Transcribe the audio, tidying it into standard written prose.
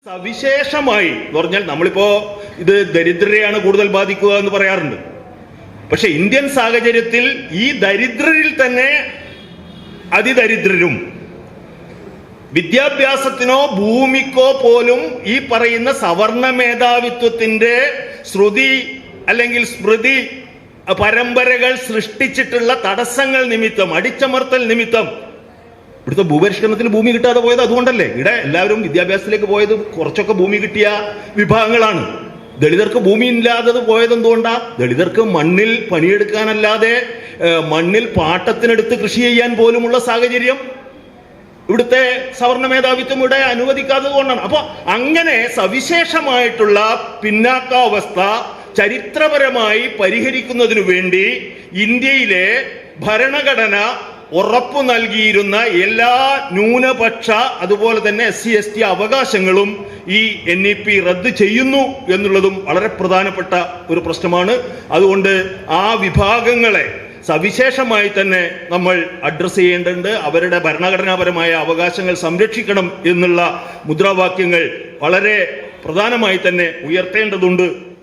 സവിശേഷമായി എന്ന് പറഞ്ഞാൽ നമ്മളിപ്പോ ഇത് ദരിദ്രരെയാണ് കൂടുതൽ ബാധിക്കുക എന്ന് പറയാറുണ്ട്. പക്ഷെ ഇന്ത്യൻ സാഹചര്യത്തിൽ ഈ ദരിദ്രരിൽ തന്നെ അതിദരിദ്രരും വിദ്യാഭ്യാസത്തിനോ ഭൂമിക്കോ പോലും ഈ പറയുന്ന സവർണ മേധാവിത്വത്തിന്റെ ശ്രുതി അല്ലെങ്കിൽ സ്മൃതി പരമ്പരകൾ സൃഷ്ടിച്ചിട്ടുള്ള തടസ്സങ്ങൾ നിമിത്തം, അടിച്ചമർത്തൽ നിമിത്തം ഇവിടുത്തെ ഭൂപരിഷ്കരണത്തിന് ഭൂമി കിട്ടാതെ പോയത് അതുകൊണ്ടല്ലേ. ഇവിടെ എല്ലാവരും വിദ്യാഭ്യാസത്തിലേക്ക് പോയത് കുറച്ചൊക്കെ ഭൂമി കിട്ടിയ വിഭാഗങ്ങളാണ്. ദളിതർക്ക് ഭൂമി ഇല്ലാത്തത് പോയത് എന്തുകൊണ്ടാ? ദളിതർക്ക് മണ്ണിൽ പണിയെടുക്കാനല്ലാതെ മണ്ണിൽ പാട്ടത്തിനെടുത്ത് കൃഷി ചെയ്യാൻ പോലുമുള്ള സാഹചര്യം ഇവിടുത്തെ സവർണ മേധാവിത്വം ഇവിടെ അനുവദിക്കാത്തത് കൊണ്ടാണ്. അപ്പൊ അങ്ങനെ സവിശേഷമായിട്ടുള്ള പിന്നാക്കാവസ്ഥ ചരിത്രപരമായി പരിഹരിക്കുന്നതിനു വേണ്ടി ഇന്ത്യയിലെ ഭരണഘടന ഉറപ്പു നൽകിയിരുന്ന എല്ലാ ന്യൂനപക്ഷ അതുപോലെ തന്നെ SC/ST അവകാശങ്ങളും ഈ NEP റദ്ദ് ചെയ്യുന്നു എന്നുള്ളതും വളരെ പ്രധാനപ്പെട്ട ഒരു പ്രശ്നമാണ്. അതുകൊണ്ട് ആ വിഭാഗങ്ങളെ സവിശേഷമായി തന്നെ നമ്മൾ അഡ്രസ് ചെയ്യേണ്ടതുണ്ട്. അവരുടെ ഭരണഘടനാപരമായ അവകാശങ്ങൾ സംരക്ഷിക്കണം എന്നുള്ള മുദ്രാവാക്യങ്ങൾ വളരെ പ്രധാനമായി തന്നെ ഉയർത്തേണ്ടതുണ്ട്